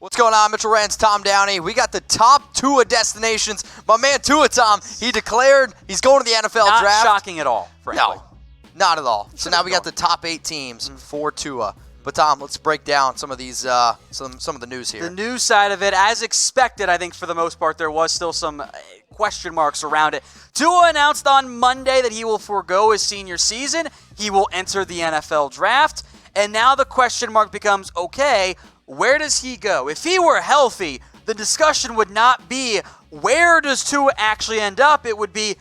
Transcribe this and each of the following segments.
What's going on, Mitchell Rance, Tom Downey? We got the top Tua destinations. My man Tua, Tom, he declared he's going to the NFL draft. Not shocking at all, frankly. No, not at all. So now we got the top 8 teams for Tua. But Tom, let's break down some of these, some of the news here. The news side of it, as expected, I think for the most part, there was still some question marks around it. Tua announced on Monday that he will forego his senior season. He will enter the NFL draft. And now the question mark becomes, okay, where does he go? If he were healthy, the discussion would not be where does Tua actually end up? It would be,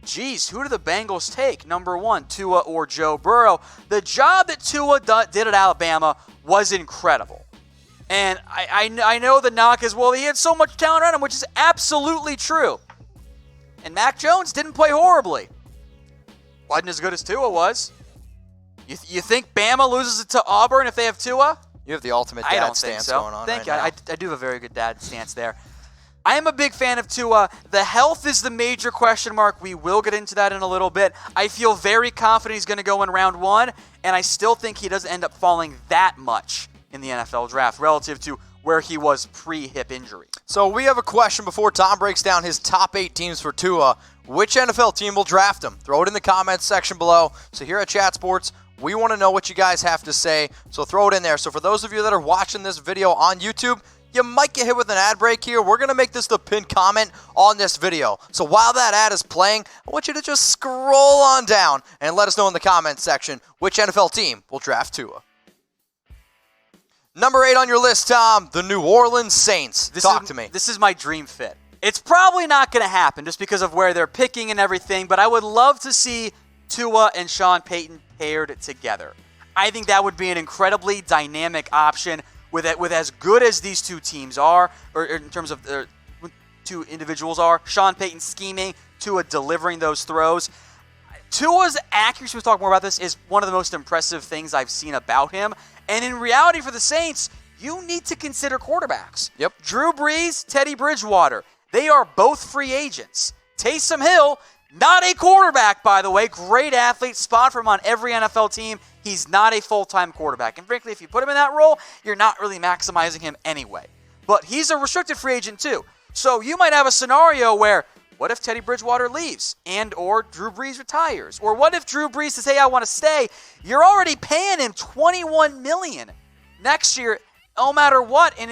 geez, who do the Bengals take? Number 1, Tua or Joe Burrow. The job that Tua did at Alabama was incredible. And I know the knock is, well, he had so much talent around him, which is absolutely true. And Mac Jones didn't play horribly. Wasn't as good as Tua was. You think Bama loses it to Auburn if they have Tua? You have the ultimate dad stance going on Thank you. right now. I do have a very good dad stance there. I am a big fan of Tua. The health is the major question mark. We will get into that in a little bit. I feel very confident he's going to go in round 1, and I still think he doesn't end up falling that much in the NFL draft relative to where he was pre-hip injury. So we have a question before Tom breaks down his top 8 teams for Tua. Which NFL team will draft him? Throw it in the comments section below. So here at Chat Sports, we want to know what you guys have to say, so throw it in there. So for those of you that are watching this video on YouTube, you might get hit with an ad break here. We're going to make this the pinned comment on this video. So while that ad is playing, I want you to just scroll on down and let us know in the comments section which NFL team will draft Tua. Number 8 on your list, Tom, the New Orleans Saints. Talk to me. This is my dream fit. It's probably not going to happen just because of where they're picking and everything, but I would love to see Tua and Sean Payton paired together. I think that would be an incredibly dynamic option with as good as these two teams are, or in terms of their two individuals are. Sean Payton scheming, Tua delivering those throws. Tua's accuracy, we'll talk more about this, is one of the most impressive things I've seen about him. And in reality for the Saints, you need to consider quarterbacks. Yep. Drew Brees, Teddy Bridgewater, they are both free agents. Taysom Hill, not a quarterback, by the way. Great athlete, spot for him on every NFL team. He's not a full-time quarterback. And frankly, if you put him in that role, you're not really maximizing him anyway. But he's a restricted free agent too. So you might have a scenario where, what if Teddy Bridgewater leaves and or Drew Brees retires? Or what if Drew Brees says, hey, I want to stay? You're already paying him $21 million next year, no matter what, on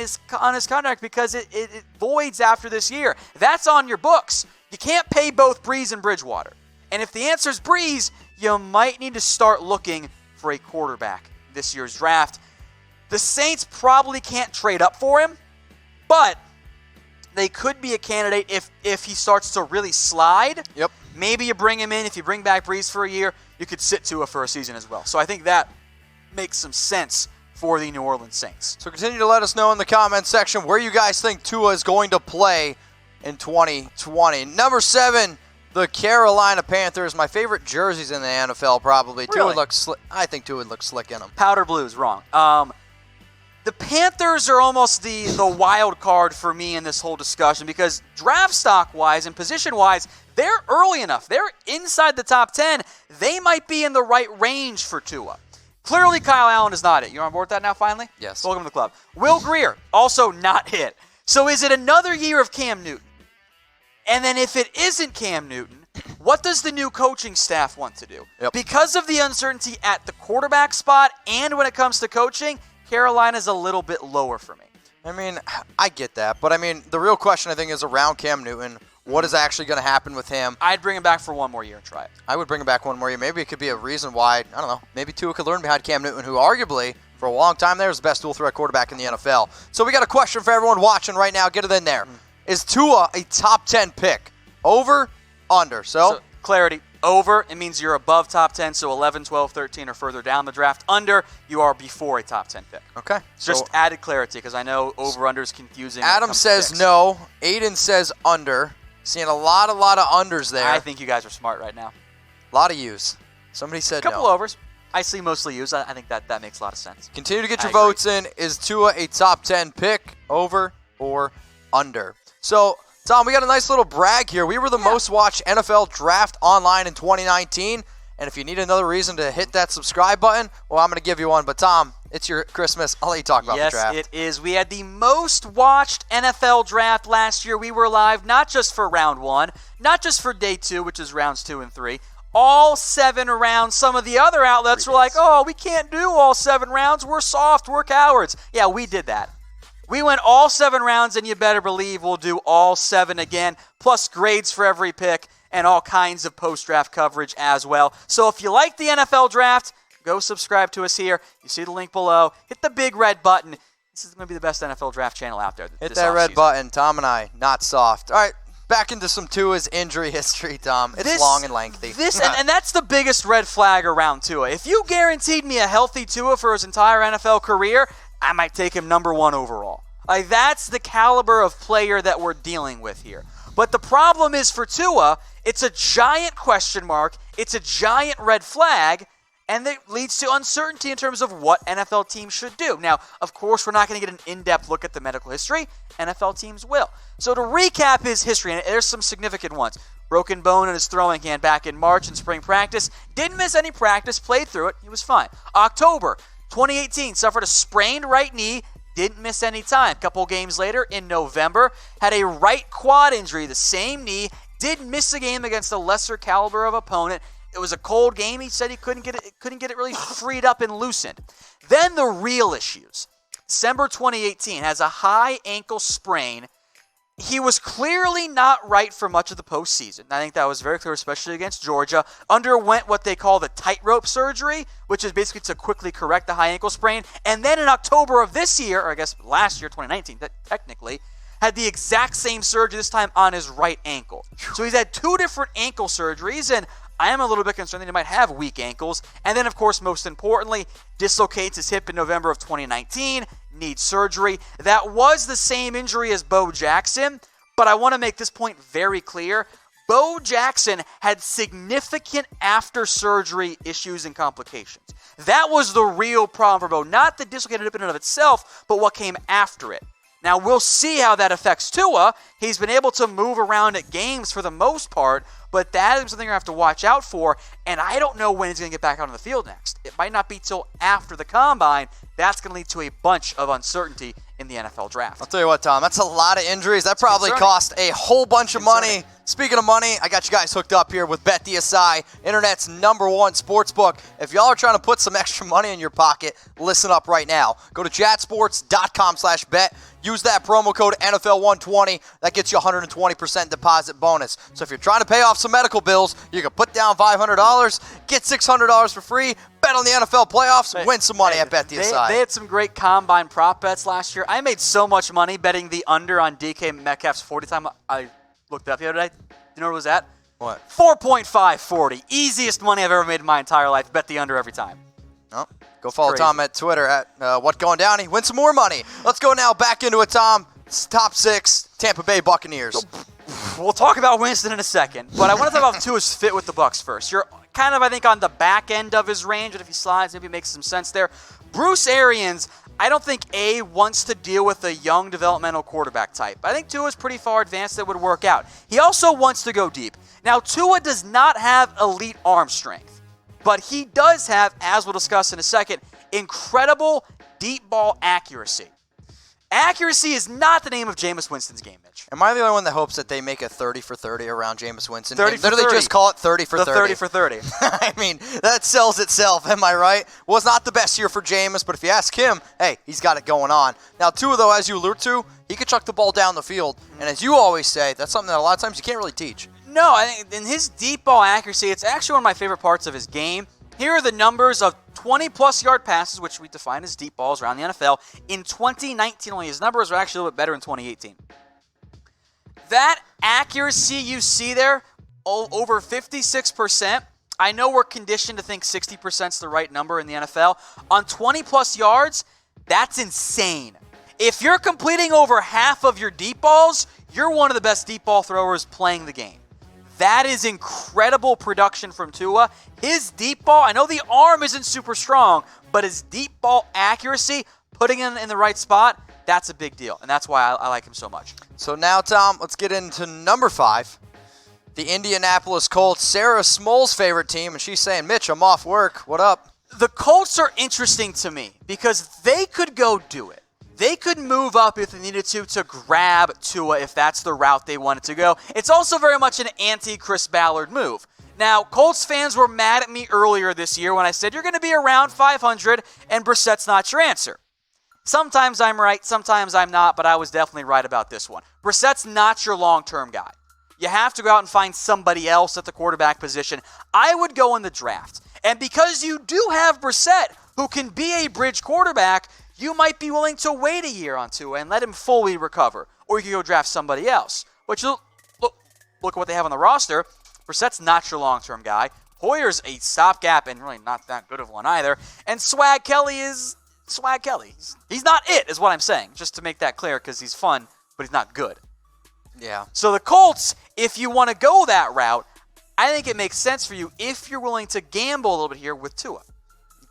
his contract because it voids after this year. That's on your books. You can't pay both Brees and Bridgewater. And if the answer is Brees, you might need to start looking for a quarterback this year's draft. The Saints probably can't trade up for him, but they could be a candidate if he starts to really slide. Yep. Maybe you bring him in. If you bring back Brees for a year, you could sit Tua for a season as well. So I think that makes some sense for the New Orleans Saints. So continue to let us know in the comments section where you guys think Tua is going to play in 2020. Number 7, the Carolina Panthers. My favorite jerseys in the NFL, probably. Really? I think Tua would look slick in them. Powder blues, wrong. The Panthers are almost the wild card for me in this whole discussion because draft stock-wise and position-wise, they're early enough. They're inside the top 10. They might be in the right range for Tua. Clearly, Kyle Allen is not it. You're on board with that now, finally? Yes. Welcome to the club. Will Grier, also not it. So is it another year of Cam Newton? And then if it isn't Cam Newton, what does the new coaching staff want to do? Yep. Because of the uncertainty at the quarterback spot and when it comes to coaching, Carolina's a little bit lower for me. I mean, I get that. But, I mean, the real question, I think, is around Cam Newton. What is actually going to happen with him? I'd bring him back for one more year and try it. I would bring him back one more year. Maybe it could be a reason why, I don't know, maybe Tua could learn behind Cam Newton, who arguably, for a long time there, was the best dual threat quarterback in the NFL. So we got a question for everyone watching right now. Get it in there. Is Tua a top 10 pick? Over, under? So clarity, over, it means you're above top 10, so 11, 12, 13 or further down the draft. Under, you are before a top 10 pick. Okay. Just added clarity because I know over-under is confusing. Adam says no. Aiden says under. Seeing a lot of unders there. I think you guys are smart right now. A lot of U's. Somebody said no. A couple overs. I see mostly U's. I think that makes a lot of sense. Continue to get your votes in. Is Tua a top 10 pick? Over or under? So, Tom, we got a nice little brag here. We were the most watched NFL draft online in 2019, And if you need another reason to hit that subscribe button, well, I'm going to give you one. But, Tom, it's your Christmas. I'll let you talk about the draft. Yes, it is. We had the most watched NFL draft last year. We were live not just for round 1, not just for day 2, which is rounds 2 and 3. All 7 rounds. Some of the other outlets were like, oh, we can't do all 7 rounds. We're soft. We're cowards. Yeah, we did that. We went all 7 rounds, and you better believe we'll do all 7 again, plus grades for every pick and all kinds of post-draft coverage as well. So if you like the NFL draft, go subscribe to us here. You see the link below. Hit the big red button. This is going to be the best NFL draft channel out there. Hit that red button. Tom and I, not soft. All right, back into some Tua's injury history, Tom. It's long and lengthy. And that's the biggest red flag around Tua. If you guaranteed me a healthy Tua for his entire NFL career, I might take him number 1 overall. Like, that's the caliber of player that we're dealing with here. But the problem is for Tua, it's a giant question mark, it's a giant red flag, and it leads to uncertainty in terms of what NFL teams should do. Now, of course, we're not going to get an in-depth look at the medical history. NFL teams will. So to recap his history, and there's some significant ones. Broken bone in his throwing hand back in March in spring practice. Didn't miss any practice, played through it. He was fine. October 2018, suffered a sprained right knee. Didn't miss any time. A couple games later, in November, had a right quad injury, the same knee. Did miss a game against a lesser caliber of opponent. It was a cold game. He said he couldn't get it really freed up and loosened. Then the real issues. December 2018 has a high ankle sprain. He was clearly not right for much of the postseason. I think that was very clear, especially against Georgia. Underwent what they call the tightrope surgery, which is basically to quickly correct the high ankle sprain. And then in October of this year, or I guess last year, 2019, technically, had the exact same surgery, this time on his right ankle. So he's had 2 different ankle surgeries, and I am a little bit concerned that he might have weak ankles. And then, of course, most importantly, dislocates his hip in November of 2019, needs surgery. That was the same injury as Bo Jackson, but I want to make this point very clear. Bo Jackson had significant after-surgery issues and complications. That was the real problem for Bo, not the dislocated hip in and of itself, but what came after it. Now, we'll see how that affects Tua. He's been able to move around at games for the most part, but that is something you're going to have to watch out for, and I don't know when he's going to get back out on the field next. It might not be till after the Combine. That's going to lead to a bunch of uncertainty in the NFL draft. I'll tell you what, Tom, that's a lot of injuries. That probably cost a whole bunch of money. Speaking of money, I got you guys hooked up here with BetDSI, Internet's #1 sportsbook. If y'all are trying to put some extra money in your pocket, listen up right now. Go to chatsports.com/bet. Use that promo code NFL120. That gets you a 120% deposit bonus. So if you're trying to pay off some medical bills, you can put down $500, get $600 for free, bet on the NFL playoffs, win some money at BetDSI. They had some great Combine prop bets last year. I made so much money betting the under on DK Metcalf's 40 time. I looked it up the other day. You know what it was at? What? 4.540. Easiest money I've ever made in my entire life. Bet the under every time. Oh, go follow Tom at Twitter at What Going Down. He win some more money. Let's go now back into it, Tom. It's top 6 Tampa Bay Buccaneers. We'll talk about Winston in a second, but I want to talk about Tua's fit with the Bucs first. You're kind of, I think, on the back end of his range, and if he slides, maybe it makes some sense there. Bruce Arians, I don't think wants to deal with a young developmental quarterback type. I think Tua's pretty far advanced that would work out. He also wants to go deep. Now, Tua does not have elite arm strength, but he does have, as we'll discuss in a second, incredible deep ball accuracy. Accuracy is not the name of Jameis Winston's game, Mitch. Am I the only one that hopes that they make a 30 for 30 around Jameis Winston? 30 for literally 30. Just call it 30 for 30. 30 for 30. I mean, that sells itself, am I right? Was not the best year for Jameis, but if you ask him, hey, he's got it going on. Now, Tua, though, as you allude to, he could chuck the ball down the field. And as you always say, that's something that a lot of times you can't really teach. No, I think in his deep ball accuracy, it's actually one of my favorite parts of his game. Here are the numbers of 20-plus yard passes, which we define as deep balls around the NFL. In 2019 only, his numbers are actually a little bit better in 2018. That accuracy you see there, over 56%. I know we're conditioned to think 60% is the right number in the NFL. On 20-plus yards, that's insane. If you're completing over half of your deep balls, you're one of the best deep ball throwers playing the game. That is incredible production from Tua. His deep ball, I know the arm isn't super strong, but his deep ball accuracy, putting him in the right spot, that's a big deal. And that's why I like him so much. So now, Tom, let's get into number 5. the Indianapolis Colts, Sarah Small's favorite team, and she's saying, Mitch, I'm off work. What up? The Colts are interesting to me because they could go do it. They could move up if they needed to grab Tua if that's the route they wanted to go. It's also very much an anti-Chris Ballard move. Now, Colts fans were mad at me earlier this year when I said you're going to be around 500 and Brissett's not your answer. Sometimes I'm right, sometimes I'm not, but I was definitely right about this one. Brissett's not your long-term guy. You have to go out and find somebody else at the quarterback position. I would go in the draft. And because you do have Brissett, who can be a bridge quarterback, you might be willing to wait a year on Tua and let him fully recover. Or you can go draft somebody else. But look at what they have on the roster. Brissett's not your long-term guy. Hoyer's a stopgap and really not that good of one either. And Swag Kelly is Swag Kelly. He's not it, is what I'm saying. Just to make that clear, because he's fun, but he's not good. Yeah. So the Colts, if you want to go that route, I think it makes sense for you if you're willing to gamble a little bit here with Tua.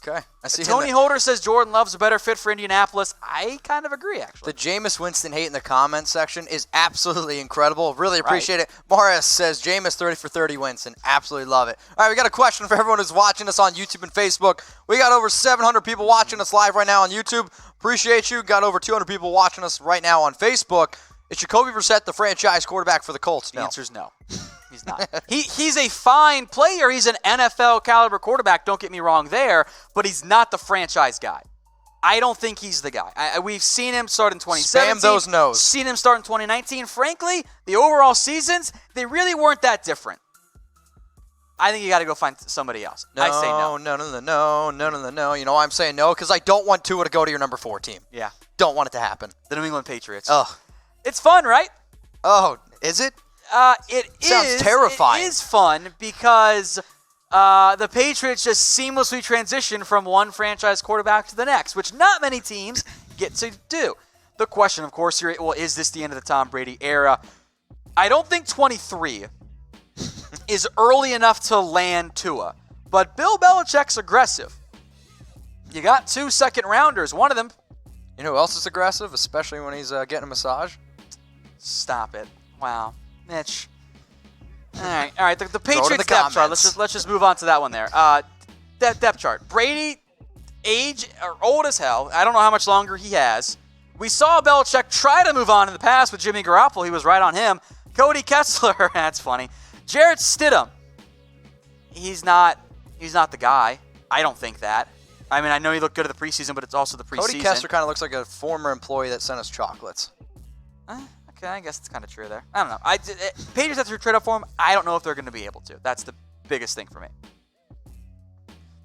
Okay. I see. Tony Holder says Jordan Love's a better fit for Indianapolis. I kind of agree, actually. The Jameis Winston hate in the comments section is absolutely incredible. Really appreciate it. Morris says Jameis 30 for 30 Winston. Absolutely love it. All right, we got a question for everyone who's watching us on YouTube and Facebook. We got over 700 people watching us live right now on YouTube. Appreciate you. Got over 200 people watching us right now on Facebook. Is Jacoby Brissett the franchise quarterback for the Colts? The answer is no. He's not. He's a fine player. He's an NFL caliber quarterback. Don't get me wrong there, but he's not the franchise guy. I don't think he's the guy. We've seen him start in 2017. Spam those no's. Seen him start in 2019. Frankly, the overall seasons, they really weren't that different. I think you got to go find somebody else. I say no. No. You know why I'm saying no? Because I don't want Tua to go to your number 4 team. Yeah. Don't want it to happen. The New England Patriots. Oh. It's fun, right? Oh, is it? Sounds terrifying. It is fun because the Patriots just seamlessly transition from one franchise quarterback to the next, which not many teams get to do. The question, of course, here, well, is this the end of the Tom Brady era? I don't think 23 is early enough to land Tua, but Bill Belichick's aggressive. You got 2 second-rounders. One of them. You know who else is aggressive, especially when he's getting a massage? Stop it. Wow. Mitch. All right. The Patriots depth chart. Let's just move on to that one there. Depth chart. Brady, age or old as hell. I don't know how much longer he has. We saw Belichick try to move on in the past with Jimmy Garoppolo. He was right on him. Cody Kessler. That's funny. Jarrett Stidham. He's not the guy. I don't think that. I mean, I know he looked good at the preseason, but it's also the preseason. Cody Kessler kind of looks like a former employee that sent us chocolates. Okay, I guess it's kind of true there. I don't know. Patriots have to trade up for him. I don't know if they're going to be able to. That's the biggest thing for me.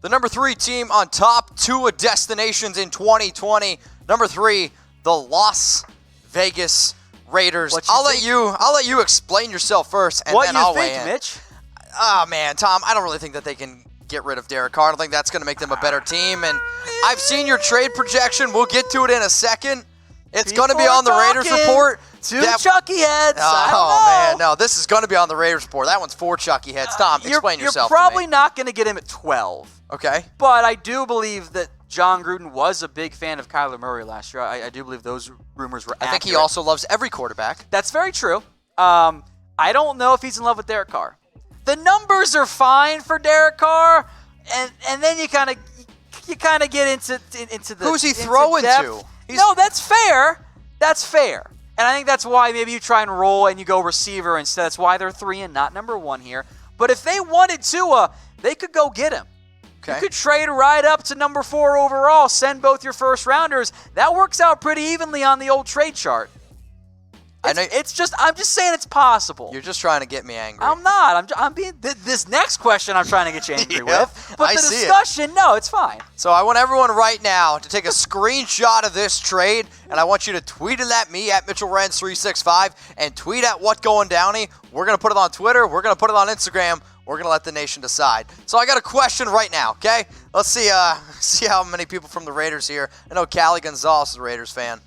The number 3 team on top Tua destinations in 2020. Number 3, the Las Vegas Raiders. I'll let you explain yourself first, and then I'll weigh in. What do you think, Mitch? Oh man, Tom, I don't really think that they can get rid of Derek Carr. I don't think that's going to make them a better team. And I've seen your trade projection. We'll get to it in a second. It's going to be on the Raiders report. 2 Chucky heads. Oh, man. No, this is going to be on the Raiders report. That one's 4 Chucky heads. Tom, explain yourself You're probably not going to get him at 12. Okay. But I do believe that John Gruden was a big fan of Kyler Murray last year. I do believe those rumors were accurate. I think he also loves every quarterback. That's very true. I don't know if he's in love with Derek Carr. The numbers are fine for Derek Carr, and then you kind of get into the who's he throwing to? No, that's fair. That's fair. And I think that's why maybe you try and roll and you go receiver instead. That's why they're 3 and not number 1 here. But if they wanted Tua, they could go get him. Okay. You could trade right up to number 4 overall, send both your first rounders. That works out pretty evenly on the old trade chart. I'm just saying it's possible. You're just trying to get me angry. I'm not. I'm being this next question I'm trying to get you angry with. But the discussion, no, it's fine. So I want everyone right now to take a screenshot of this trade, and I want you to tweet it at me at MitchellRens365 and tweet at What Going Downey. We're going to put it on Twitter. We're going to put it on Instagram. We're going to let the nation decide. So I got a question right now, okay? Let's see how many people from the Raiders here. I know Callie Gonzalez is a Raiders fan.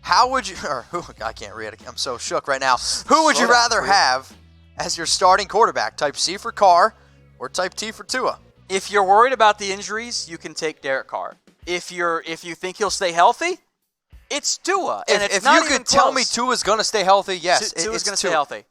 How would you, or who, I can't read it. I'm so shook right now. Who would you rather have as your starting quarterback? Type C for Carr or type T for Tua? If you're worried about the injuries, you can take Derek Carr. If you think he'll stay healthy, it's Tua. And if you could tell me Tua's going to stay healthy, yes. Tua's going to stay healthy.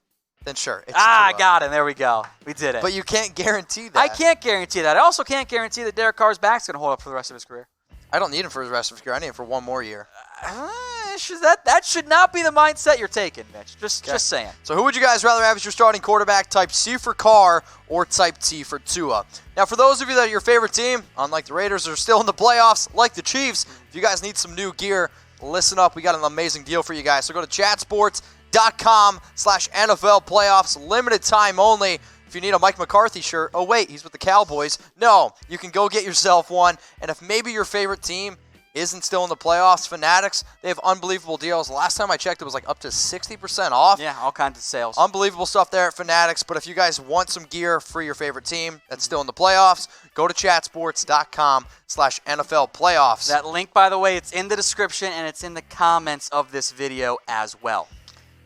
then sure. It's I Tua. got him. There we go. We did it. But you can't guarantee that. I can't guarantee that. I also can't guarantee that Derek Carr's back's going to hold up for the rest of his career. I don't need him for the rest of his career. I need him for one more year. That should not be the mindset you're taking, Mitch. Just saying. So who would you guys rather have as your starting quarterback? Type C for Carr or type T for Tua. Now, for those of you that are your favorite team, unlike the Raiders, are still in the playoffs, like the Chiefs, if you guys need some new gear, listen up. We got an amazing deal for you guys. So go to chatsports.com/NFL playoffs. Limited time only. If you need a Mike McCarthy shirt, oh wait, he's with the Cowboys. No, you can go get yourself one. And if maybe your favorite team isn't still in the playoffs, Fanatics, they have unbelievable deals. Last time I checked, it was like up to 60% off. Yeah, all kinds of sales. Unbelievable stuff there at Fanatics. But if you guys want some gear for your favorite team that's still in the playoffs, go to chatsports.com/NFL playoffs. That link, by the way, it's in the description and it's in the comments of this video as well.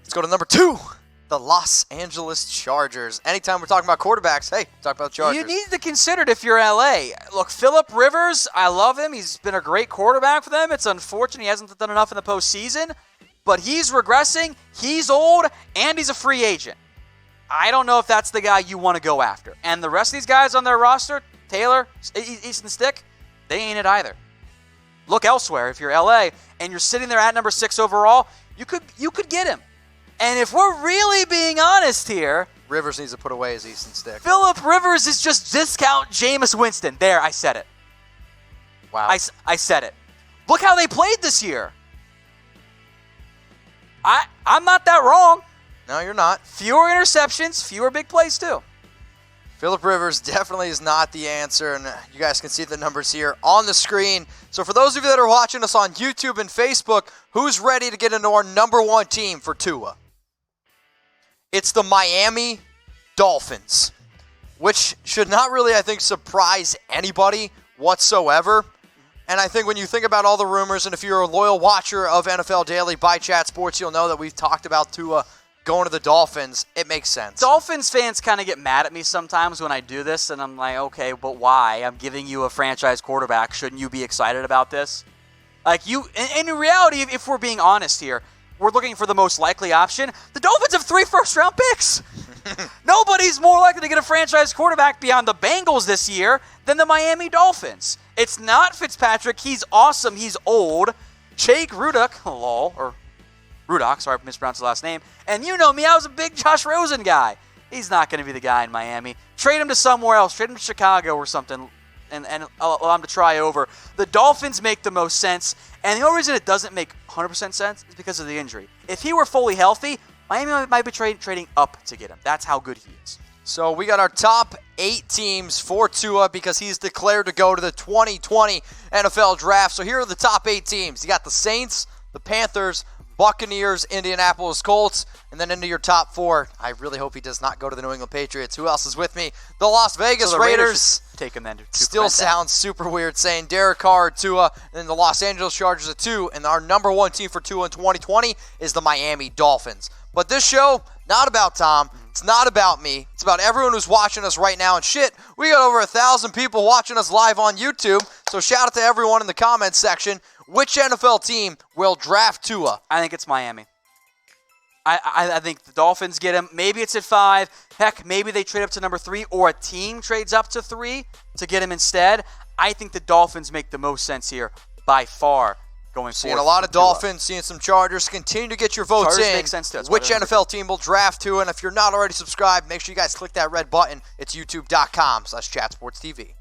Let's go to number 2. The Los Angeles Chargers. Anytime we're talking about quarterbacks, hey, talk about the Chargers. You need to consider it if you're LA. Look, Phillip Rivers, I love him. He's been a great quarterback for them. It's unfortunate he hasn't done enough in the postseason, but he's regressing, he's old, and he's a free agent. I don't know if that's the guy you want to go after. And the rest of these guys on their roster, Taylor, Easton Stick, they ain't it either. Look elsewhere. If you're LA and you're sitting there at number 6 overall, you could get him. And if we're really being honest here, Rivers needs to put away his Easton Stick. Phillip Rivers is just discount Jameis Winston. There, I said it. Wow. I said it. Look how they played this year. I'm not that wrong. No, you're not. Fewer interceptions, fewer big plays too. Phillip Rivers definitely is not the answer, and you guys can see the numbers here on the screen. So for those of you that are watching us on YouTube and Facebook, who's ready to get into our number 1 team for Tua? It's the Miami Dolphins, which should not really, I think, surprise anybody whatsoever. And I think when you think about all the rumors, and if you're a loyal watcher of NFL Daily by Chat Sports, you'll know that we've talked about Tua going to the Dolphins. It makes sense. Dolphins fans kind of get mad at me sometimes when I do this, and I'm like, okay, but why? I'm giving you a franchise quarterback. Shouldn't you be excited about this? Like, in reality, if we're being honest here, we're looking for the most likely option. The Dolphins have 3 first-round picks. Nobody's more likely to get a franchise quarterback beyond the Bengals this year than the Miami Dolphins. It's not Fitzpatrick. He's awesome. He's old. Jake Rudock, or Rudock, sorry I mispronounced the last name. And you know me, I was a big Josh Rosen guy. He's not going to be the guy in Miami. Trade him to somewhere else. Trade him to Chicago or something and allow him to try over. The Dolphins make the most sense, and the only reason it doesn't make 100% sense is because of the injury. If he were fully healthy, Miami might be trading up to get him. That's how good he is. So we got our top 8 teams for Tua because he's declared to go to the 2020 NFL Draft. So here are the top 8 teams. You got the Saints, the Panthers, Buccaneers, Indianapolis Colts, and then into your top 4. I really hope he does not go to the New England Patriots. Who else is with me? The Las Vegas So the Raiders. Take him then. Still sounds super weird saying Derek Carr, Tua, and then the Los Angeles Chargers at 2. And our number 1 team for Tua in 2020 is the Miami Dolphins. But this show, not about Tom. It's not about me. It's about everyone who's watching us right now. And shit, we got over 1,000 people watching us live on YouTube. So shout out to everyone in the comments section. Which NFL team will draft Tua? I think it's Miami. I think the Dolphins get him. Maybe it's at 5. Heck, maybe they trade up to number 3, or a team trades up to 3 to get him instead. I think the Dolphins make the most sense here by far going forward. Seeing a lot of Dolphins, seeing some Chargers. Continue to get your votes Chargers in. make sense too. Which NFL team will draft Tua? And if you're not already subscribed, make sure you guys click that red button. It's youtube.com/chatsportstv.